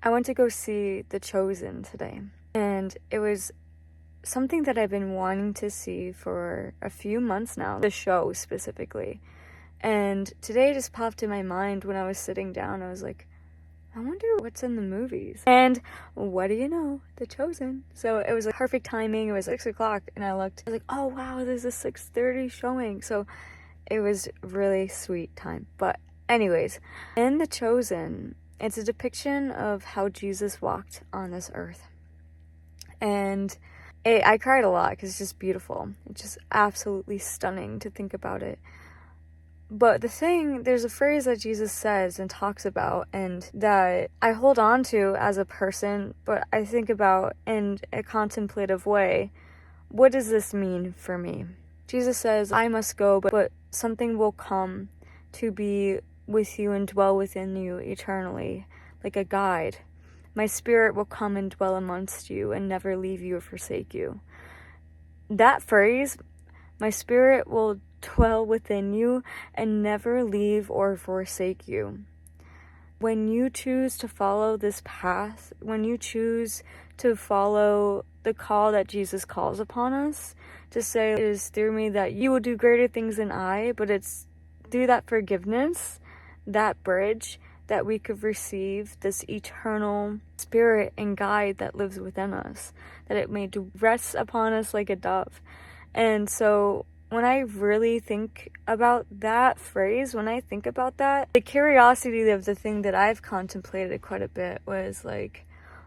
I went to go see The Chosen today, and it was something that I've been wanting to see for a few months now, the show specifically. And today it just popped in my mind when I was sitting down. I was like, I wonder what's in the movies. And what do you know? The Chosen. So it was like perfect timing. It was 6 o'clock, and I looked. I was like, oh wow, there's a 6:30 showing. So it was really sweet time. But anyways, in The Chosen, it's a depiction of how Jesus walked on this earth. And I cried a lot because it's just beautiful. It's just absolutely stunning to think about it. But there's a phrase that Jesus says and talks about, and that I hold on to as a person, but I think about in a contemplative way. What does this mean for me? Jesus says, I must go, but something will come to be with you and dwell within you eternally, like a guide. My spirit will come and dwell amongst you and never leave you or forsake you. That phrase, my spirit will dwell within you and never leave or forsake you. When you choose to follow this path, when you choose to follow the call that Jesus calls upon us, to say it is through me that you will do greater things than I, but it's through that forgiveness, that bridge, that we could receive this eternal spirit and guide that lives within us, that it may rest upon us like a dove. And so when I really think about that phrase, when I think about that, the curiosity of the thing that I've contemplated quite a bit was like,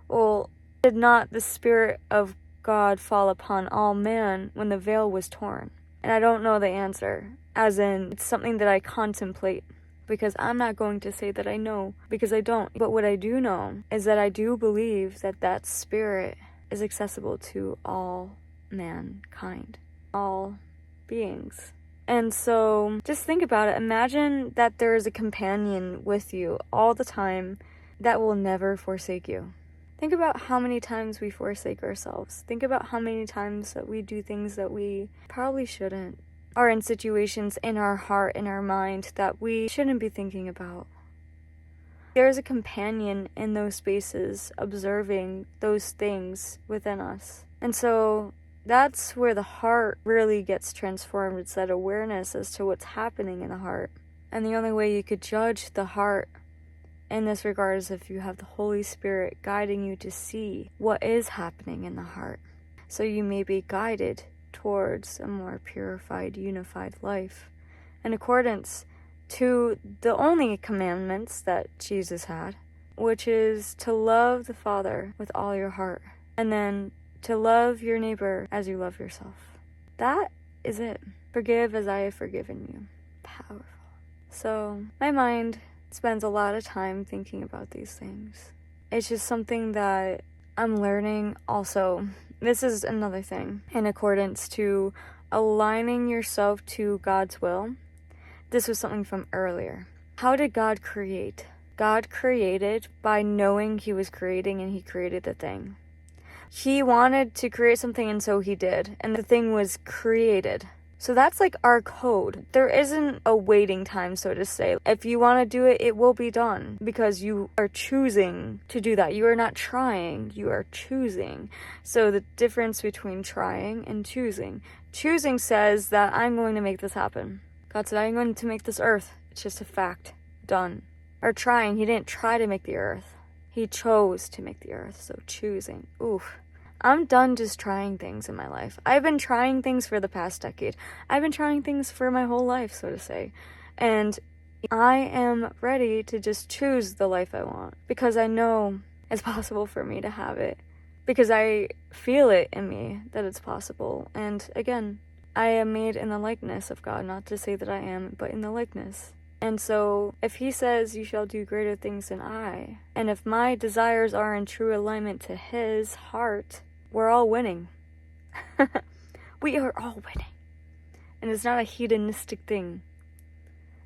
well, did not the Spirit of God fall upon all man when the veil was torn? And I don't know the answer, as in it's something that I contemplate, because I'm not going to say that I know, because I don't. But what I do know is that I do believe that that Spirit is accessible to all mankind, all beings. And so just think about it. Imagine that there is a companion with you all the time that will never forsake you. Think about how many times we forsake ourselves. Think about how many times that we do things that we probably shouldn't, or in situations in our heart, in our mind, that we shouldn't be thinking about. There is a companion in those spaces observing those things within us. And so that's where the heart really gets transformed. It's that awareness as to what's happening in the heart. And the only way you could judge the heart in this regard is if you have the Holy Spirit guiding you to see what is happening in the heart, so you may be guided towards a more purified, unified life in accordance to the only commandments that Jesus had, which is to love the Father with all your heart, and then to love your neighbor as you love yourself. That is it. Forgive as I have forgiven you. Powerful. So my mind spends a lot of time thinking about these things. It's just something that I'm learning. Also, this is another thing in accordance to aligning yourself to God's will. This was something from earlier. How did God create? God created by knowing he was creating, and he created the thing. He wanted to create something, and so he did. And the thing was created. So that's like our code. There isn't a waiting time, so to say. If you want to do it, it will be done, because you are choosing to do that. You are not trying, you are choosing. So the difference between trying and choosing. Choosing says that I'm going to make this happen. God said, I'm going to make this earth. It's just a fact. Done. Or trying, he didn't try to make the earth. He chose to make the earth. So choosing. Oof. I'm done just trying things in my life. I've been trying things for the past decade. I've been trying things for my whole life, so to say. And I am ready to just choose the life I want, because I know it's possible for me to have it. Because I feel it in me that it's possible. And again, I am made in the likeness of God. Not to say that I am, but in the likeness. And so if he says you shall do greater things than I, and if my desires are in true alignment to his heart, we're all winning. We are all winning. And it's not a hedonistic thing.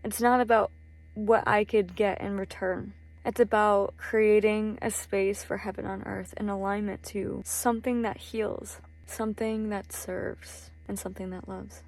It's not about what I could get in return. It's about creating a space for heaven on earth in alignment to something that heals, something that serves, and something that loves.